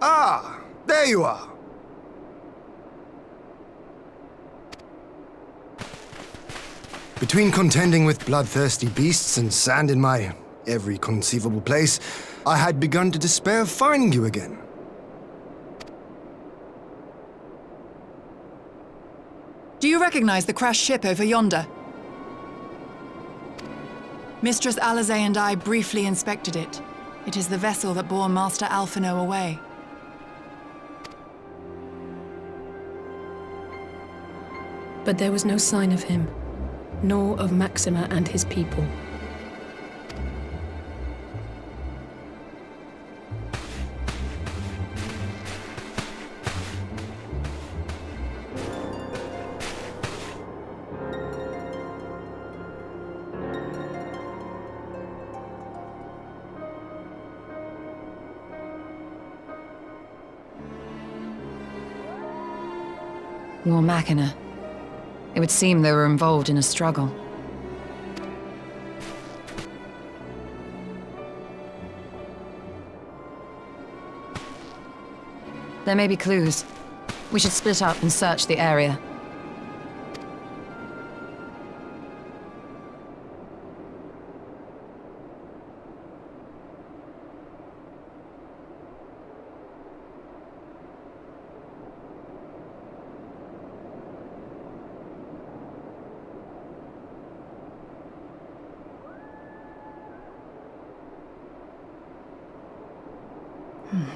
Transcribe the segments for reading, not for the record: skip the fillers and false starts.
Ah, there you are. Between contending with bloodthirsty beasts and sand in my every conceivable place, I had begun to despair of finding you again. Do you recognize the crashed ship over yonder? Mistress Alizé and I briefly inspected it. It is the vessel that bore Master Alphino away. But there was no sign of him, nor of Maxima and his people. War Machina. It would seem they were involved in a struggle. There may be clues. We should split up and search the area.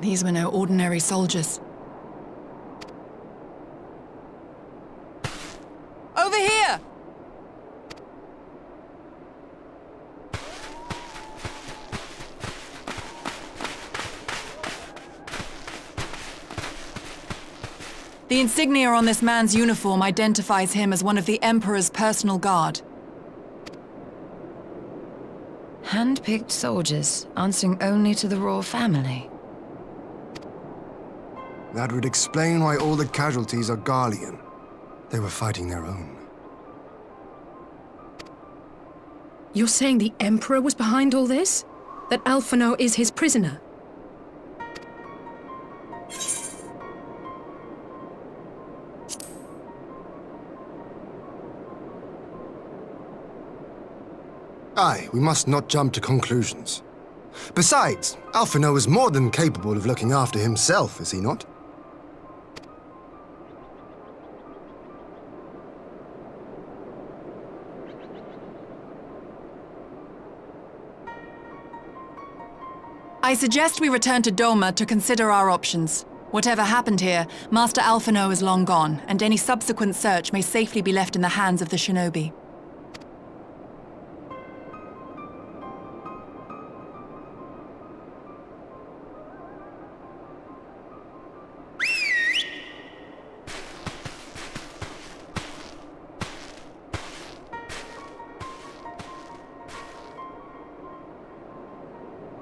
These were no ordinary soldiers. Over here! The insignia on this man's uniform identifies him as one of the Emperor's personal guard. Hand-picked soldiers, answering only to the royal family. That would explain why all the casualties are Garlean. They were fighting their own. You're saying the Emperor was behind all this? That Alphino is his prisoner? Aye, we must not jump to conclusions. Besides, Alphino is more than capable of looking after himself, is he not? I suggest we return to Doma to consider our options. Whatever happened here, Master Alphino is long gone, and any subsequent search may safely be left in the hands of the shinobi.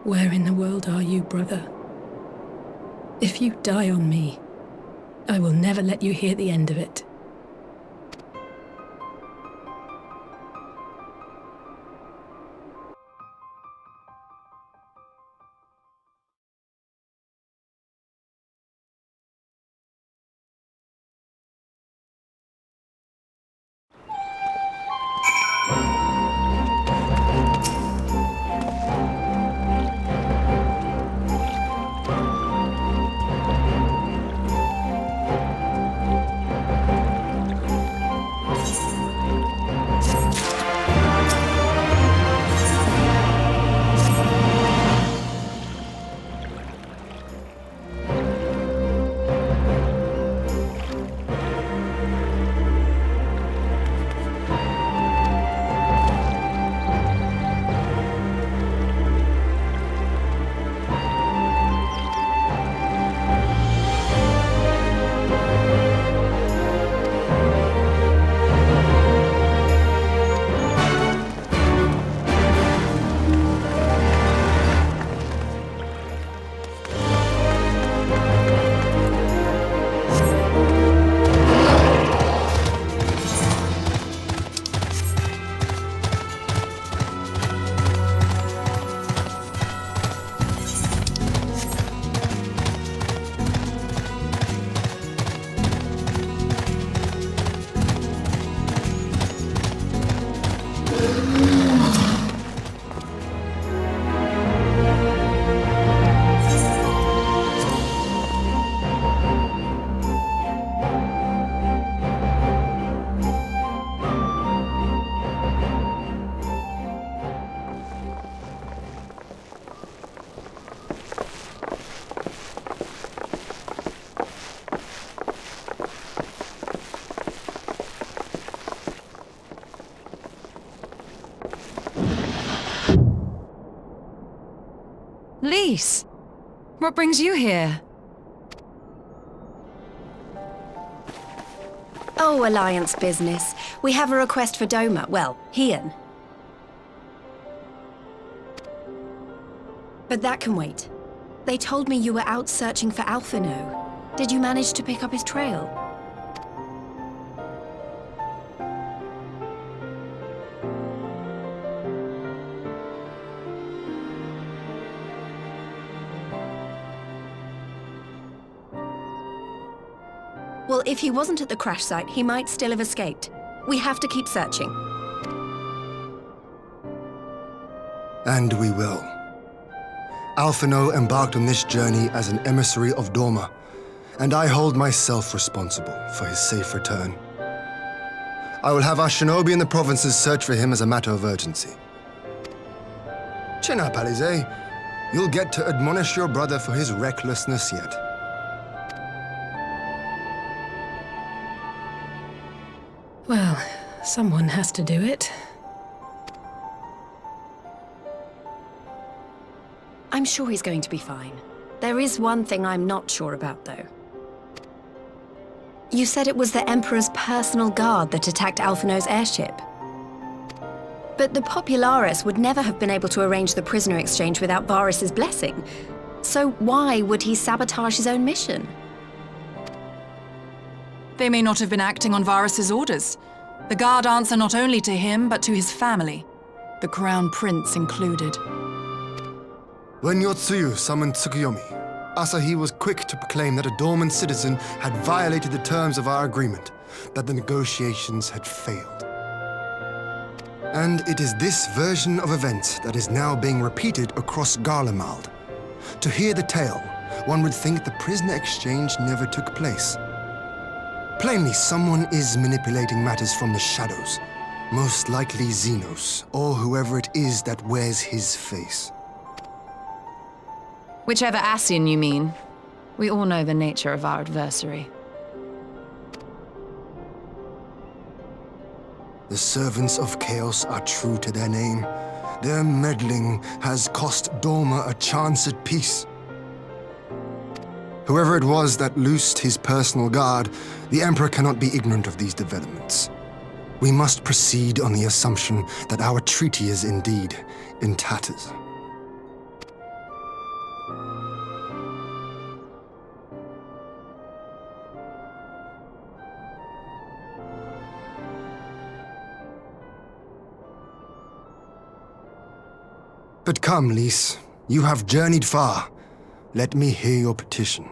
Where in the world are you, brother? If you die on me, I will never let you hear the end of it. Lys, what brings you here? Oh, Alliance business. We have a request for Doma. Well, Hien. But that can wait. They told me you were out searching for Alphino. Did you manage to pick up his trail? Well, if he wasn't at the crash site, he might still have escaped. We have to keep searching. And we will. Alphino embarked on this journey as an emissary of Doma, and I hold myself responsible for his safe return. I will have our shinobi in the provinces search for him as a matter of urgency. Chin up, Alize. You'll get to admonish your brother for his recklessness yet. Well, someone has to do it. I'm sure he's going to be fine. There is one thing I'm not sure about, though. You said it was the Emperor's personal guard that attacked Alphino's airship. But the Popularis would never have been able to arrange the prisoner exchange without Varus's blessing. So why would he sabotage his own mission? They may not have been acting on Varus's orders. The guard answer not only to him, but to his family, the Crown Prince included. When Yotsuyu summoned Tsukuyomi, Asahi was quick to proclaim that a dormant citizen had violated the terms of our agreement, that the negotiations had failed. And it is this version of events that is now being repeated across Garlemald. To hear the tale, one would think the prisoner exchange never took place. Plainly, someone is manipulating matters from the shadows. Most likely Xenos, or whoever it is that wears his face. Whichever Ascian you mean. We all know the nature of our adversary. The servants of chaos are true to their name. Their meddling has cost Doma a chance at peace. Whoever it was that loosed his personal guard, the Emperor cannot be ignorant of these developments. We must proceed on the assumption that our treaty is indeed in tatters. But come, Lys, you have journeyed far. Let me hear your petition.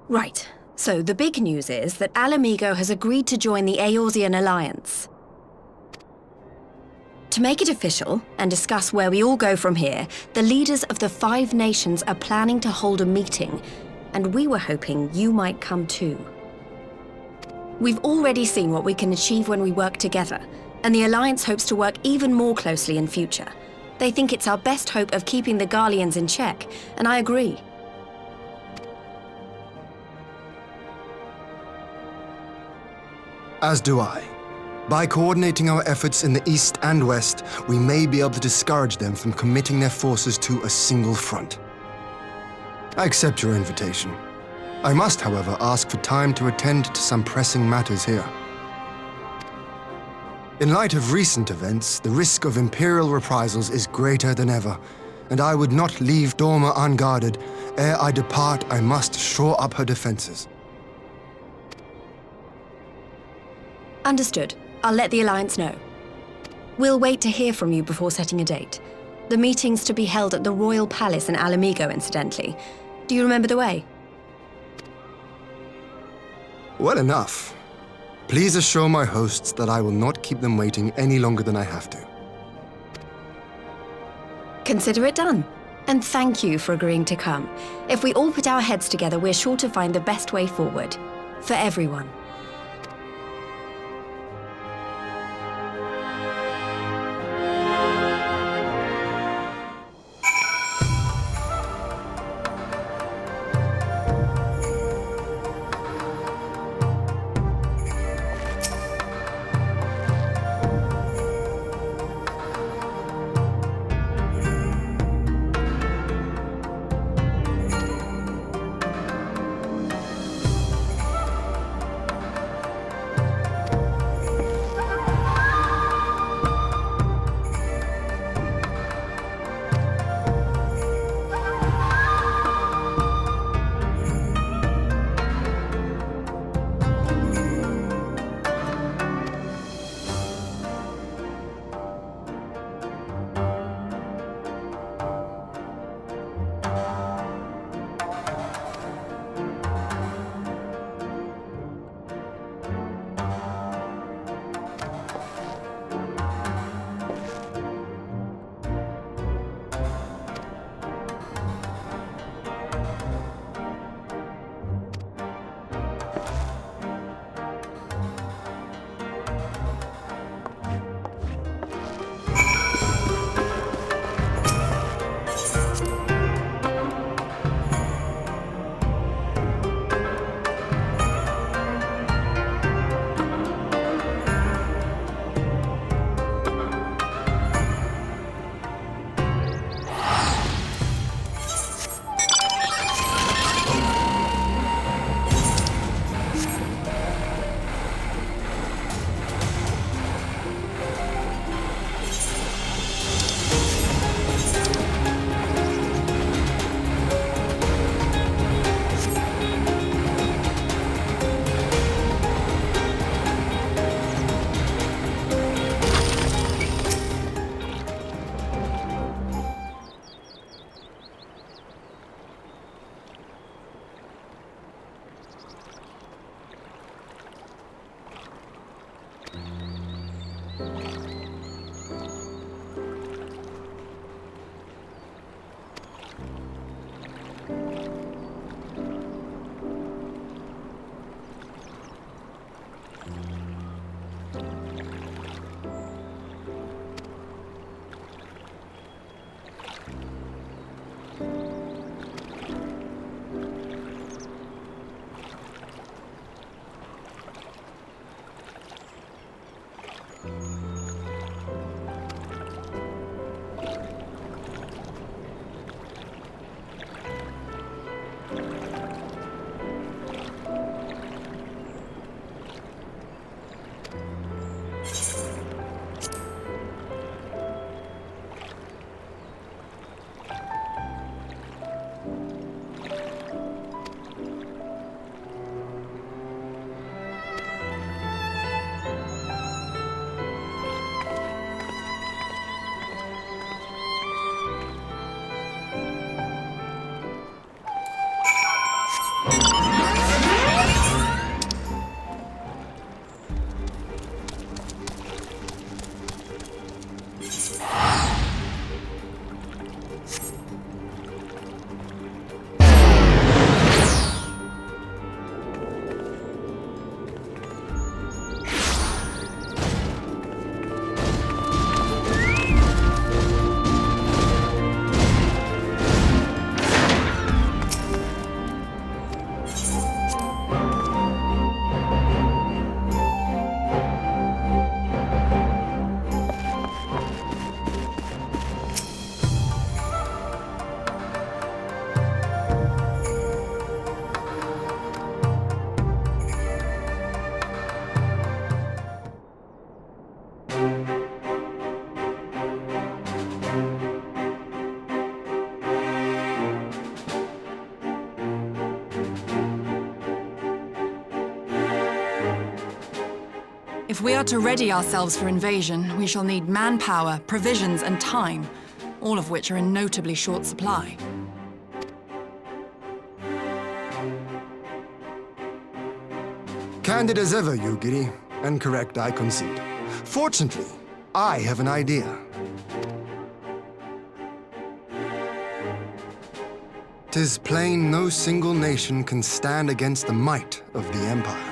Right. So the big news is that Alamigo has agreed to join the Eorzean Alliance. To make it official and discuss where we all go from here, the leaders of the 5 nations are planning to hold a meeting, and we were hoping you might come too. We've already seen what we can achieve when we work together, and the Alliance hopes to work even more closely in future. They think it's our best hope of keeping the Garleans in check, and I agree. As do I. By coordinating our efforts in the east and west, we may be able to discourage them from committing their forces to a single front. I accept your invitation. I must, however, ask for time to attend to some pressing matters here. In light of recent events, the risk of Imperial reprisals is greater than ever, and I would not leave Doma unguarded. Ere I depart, I must shore up her defenses. Understood. I'll let the Alliance know. We'll wait to hear from you before setting a date. The meeting's to be held at the Royal Palace in Alamigo, incidentally. Do you remember the way? Well enough. Please assure my hosts that I will not keep them waiting any longer than I have to. Consider it done. And thank you for agreeing to come. If we all put our heads together, we're sure to find the best way forward. For everyone. If we are to ready ourselves for invasion, we shall need manpower, provisions, and time, all of which are in notably short supply. Candid as ever, Yugiri, and correct, I concede. Fortunately, I have an idea. 'Tis plain no single nation can stand against the might of the Empire.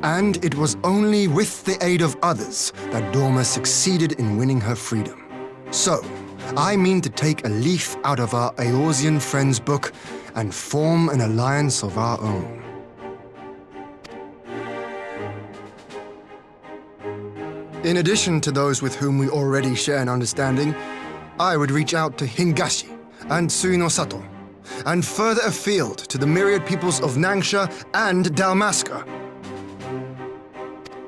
And it was only with the aid of others that Dorma succeeded in winning her freedom. So, I mean to take a leaf out of our Eorzean friends' book and form an alliance of our own. In addition to those with whom we already share an understanding, I would reach out to Hingashi and Suinosato, and further afield to the myriad peoples of Nangsha and Dalmasca.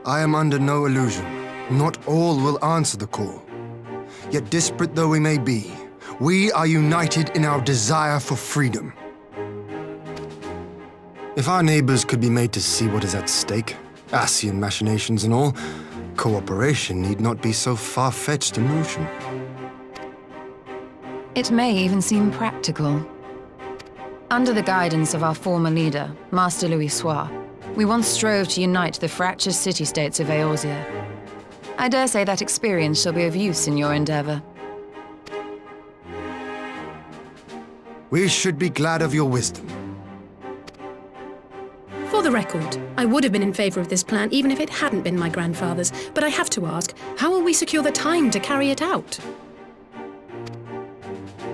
I am under no illusion. Not all will answer the call. Yet disparate though we may be, we are united in our desire for freedom. If our neighbors could be made to see what is at stake, Ascian machinations and all, cooperation need not be so far-fetched a notion. It may even seem practical. Under the guidance of our former leader, Master Louis Soir, we once strove to unite the fractious city-states of Eorzea. I dare say that experience shall be of use in your endeavor. We should be glad of your wisdom. For the record, I would have been in favor of this plan even if it hadn't been my grandfather's, but I have to ask, how will we secure the time to carry it out?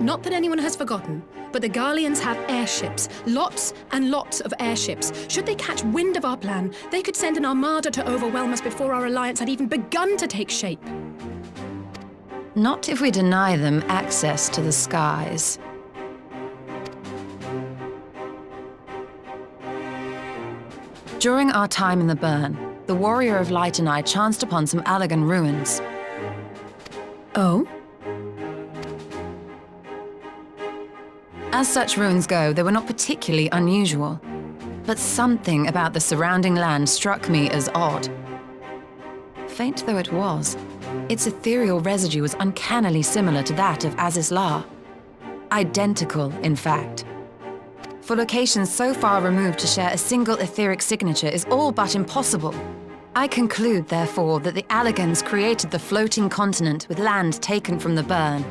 Not that anyone has forgotten, but the Garleans have airships. Lots and lots of airships. Should they catch wind of our plan, they could send an armada to overwhelm us before our alliance had even begun to take shape. Not if we deny them access to the skies. During our time in the Burn, the Warrior of Light and I chanced upon some Allagan ruins. Oh? As such ruins go, they were not particularly unusual. But something about the surrounding land struck me as odd. Faint though it was, its ethereal residue was uncannily similar to that of Azizlar. Identical, in fact. For locations so far removed to share a single etheric signature is all but impossible. I conclude, therefore, that the Allagans created the floating continent with land taken from the Burn.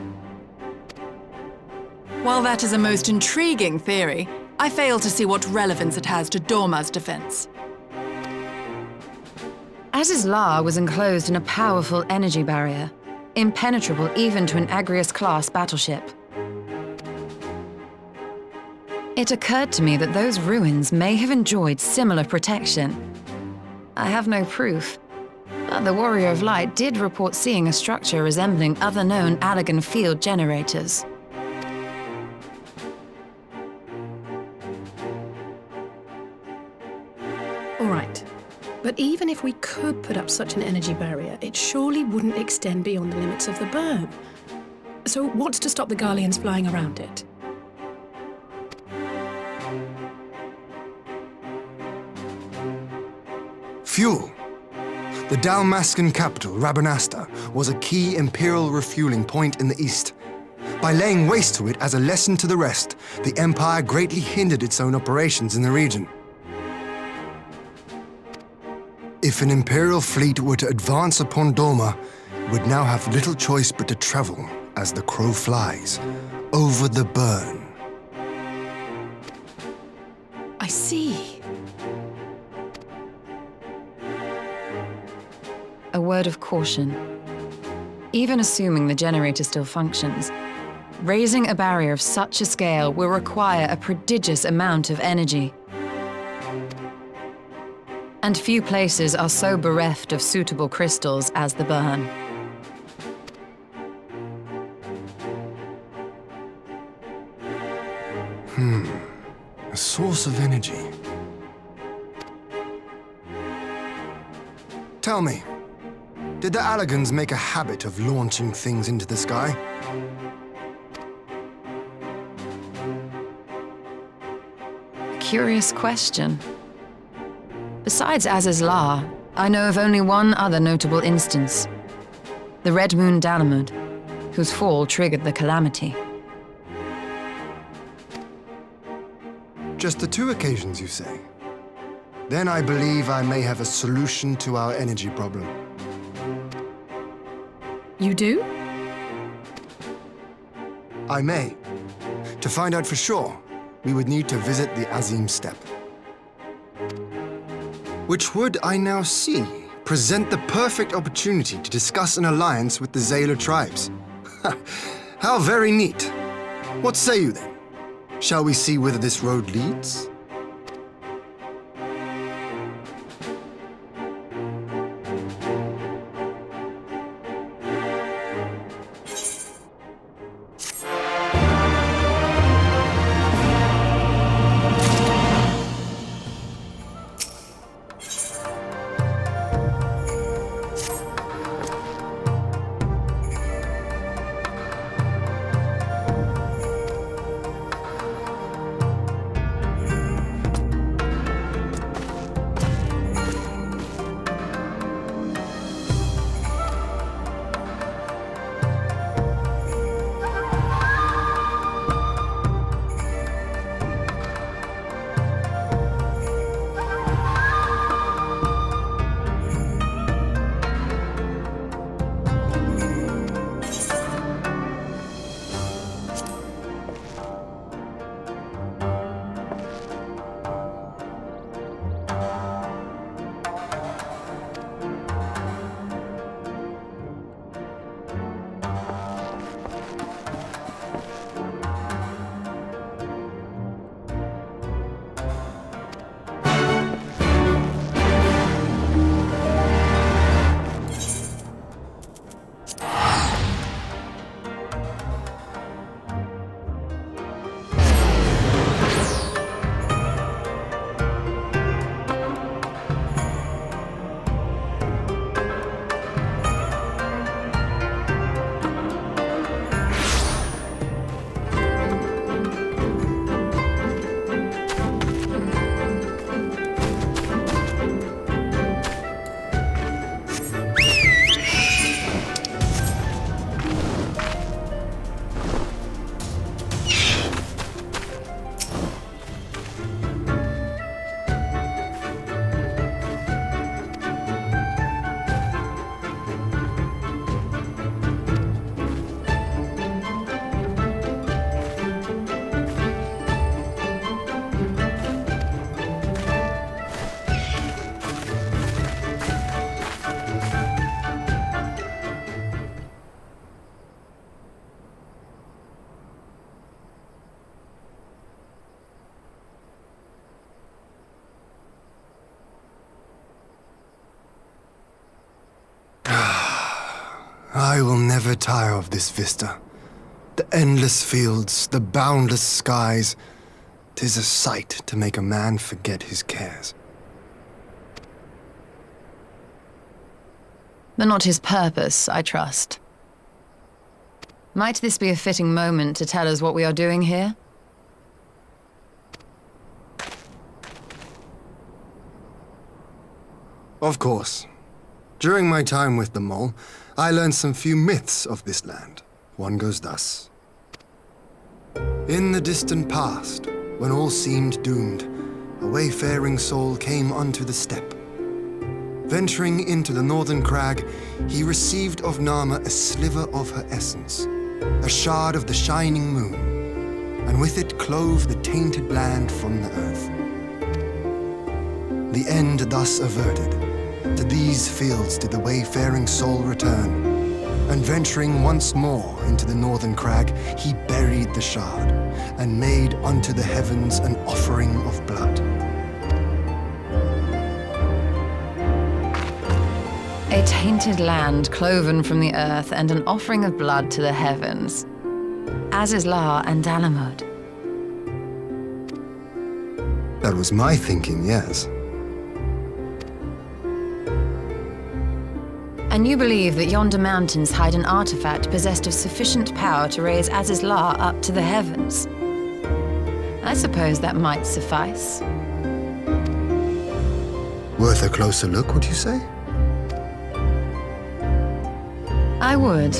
While that is a most intriguing theory, I fail to see what relevance it has to Dorma's defense. Azizlar was enclosed in a powerful energy barrier, impenetrable even to an Agrias-class battleship. It occurred to me that those ruins may have enjoyed similar protection. I have no proof, but the Warrior of Light did report seeing a structure resembling other known Allagan field generators. All right. But even if we could put up such an energy barrier, it surely wouldn't extend beyond the limits of the Burn. So what's to stop the Garleans flying around it? Fuel. The Dalmascan capital, Rabanasta, was a key imperial refueling point in the east. By laying waste to it as a lesson to the rest, the Empire greatly hindered its own operations in the region. If an Imperial fleet were to advance upon Dorma, it would now have little choice but to travel, as the crow flies, over the Burn. I see. A word of caution. Even assuming the generator still functions, raising a barrier of such a scale will require a prodigious amount of energy. And few places are so bereft of suitable crystals as the Burn. A source of energy. Tell me, did the Allagans make a habit of launching things into the sky? Curious question. Besides Azizlar, I know of only one other notable instance. The Red Moon Dalamud, whose fall triggered the calamity. Just the 2 occasions, you say? Then I believe I may have a solution to our energy problem. You do? I may. To find out for sure, we would need to visit the Azim Steppe. Which would, I now see, present the perfect opportunity to discuss an alliance with the Zayla tribes. How very neat. What say you then? Shall we see whether this road leads? I will never tire of this vista. The endless fields, the boundless skies. 'Tis a sight to make a man forget his cares. But not his purpose, I trust. Might this be a fitting moment to tell us what we are doing here? Of course. During my time with the mole, I learned some few myths of this land. One goes thus. In the distant past, when all seemed doomed, a wayfaring soul came unto the steppe. Venturing into the northern crag, he received of Nama a sliver of her essence, a shard of the shining moon, and with it clove the tainted land from the earth. The end thus averted, to these fields did the wayfaring soul return, and venturing once more into the northern crag, he buried the shard, and made unto the heavens an offering of blood. A tainted land cloven from the earth and an offering of blood to the heavens. Azizlar and Dalamud. That was my thinking, yes. And you believe that yonder mountains hide an artifact possessed of sufficient power to raise Azizlar up to the heavens? I suppose that might suffice. Worth a closer look, would you say? I would.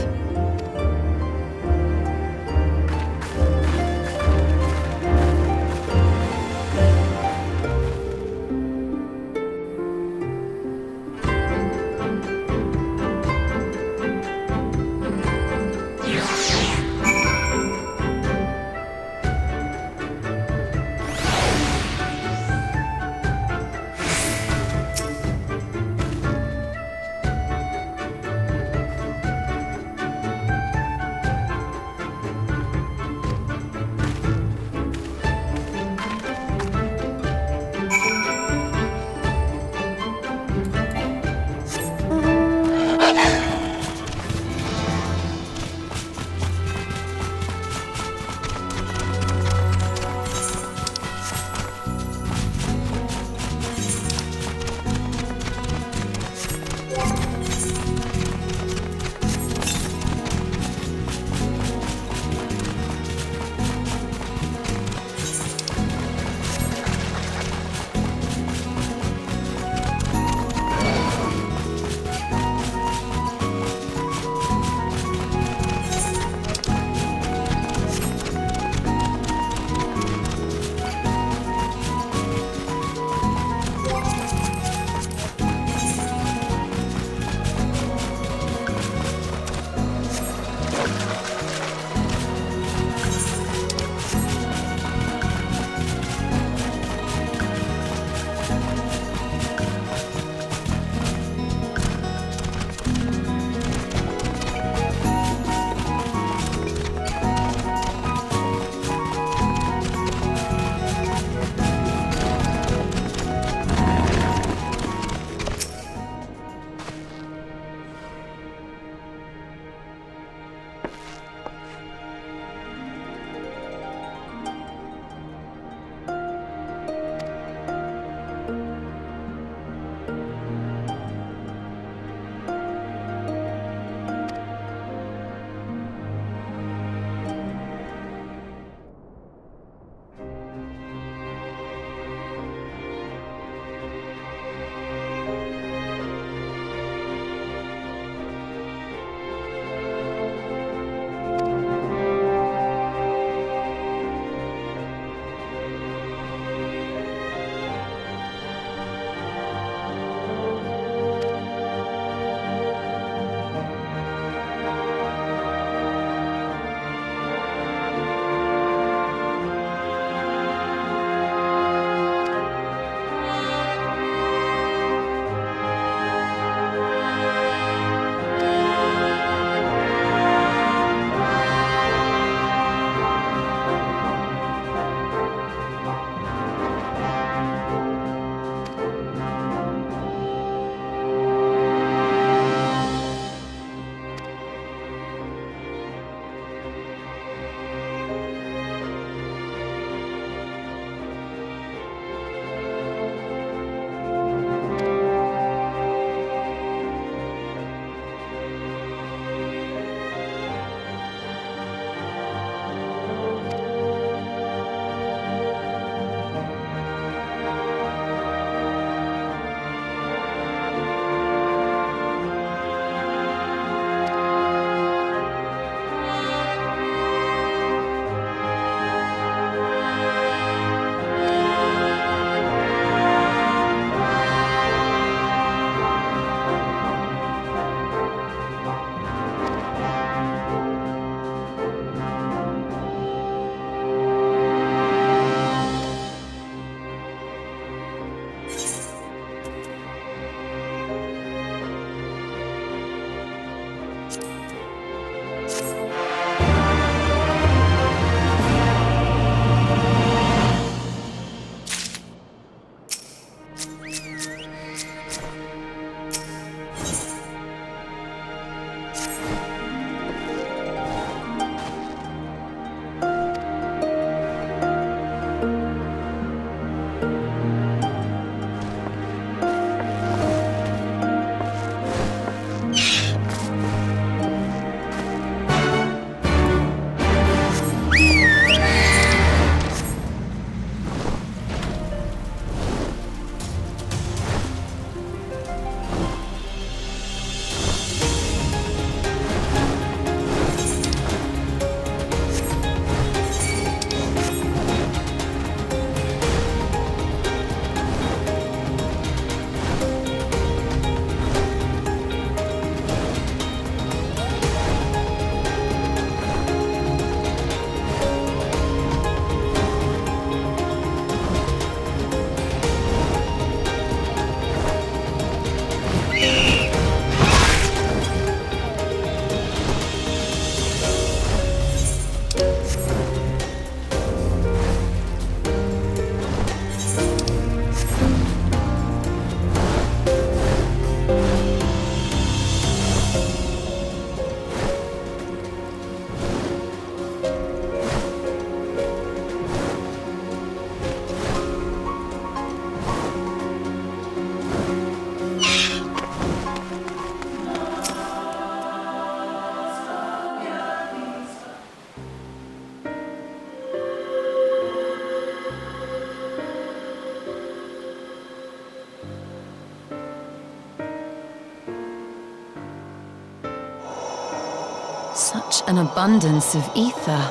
Such an abundance of ether.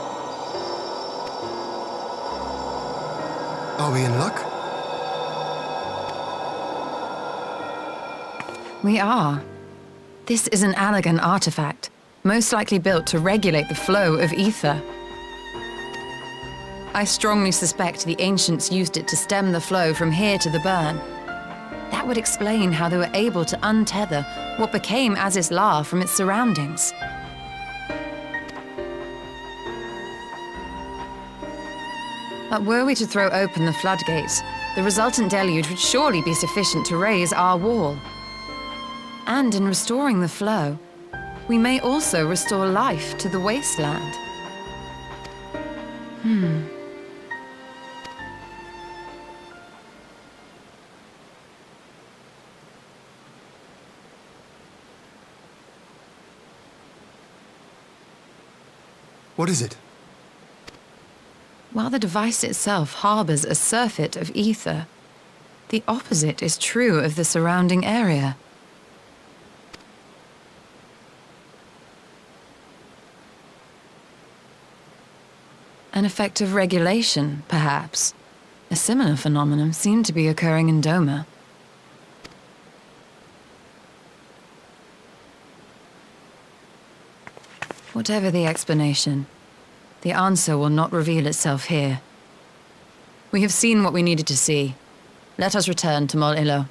Are we in luck? We are. This is an Allegan artifact, most likely built to regulate the flow of ether. I strongly suspect the ancients used it to stem the flow from here to the burn. That would explain how they were able to untether what became Azys La from its surroundings. But were we to throw open the floodgates, the resultant deluge would surely be sufficient to raise our wall. And in restoring the flow, we may also restore life to the wasteland. What is it? While the device itself harbors a surfeit of ether, the opposite is true of the surrounding area. An effect of regulation, perhaps. A similar phenomenon seemed to be occurring in Doma. Whatever the explanation, the answer will not reveal itself here. We have seen what we needed to see. Let us return to Mol Ilo.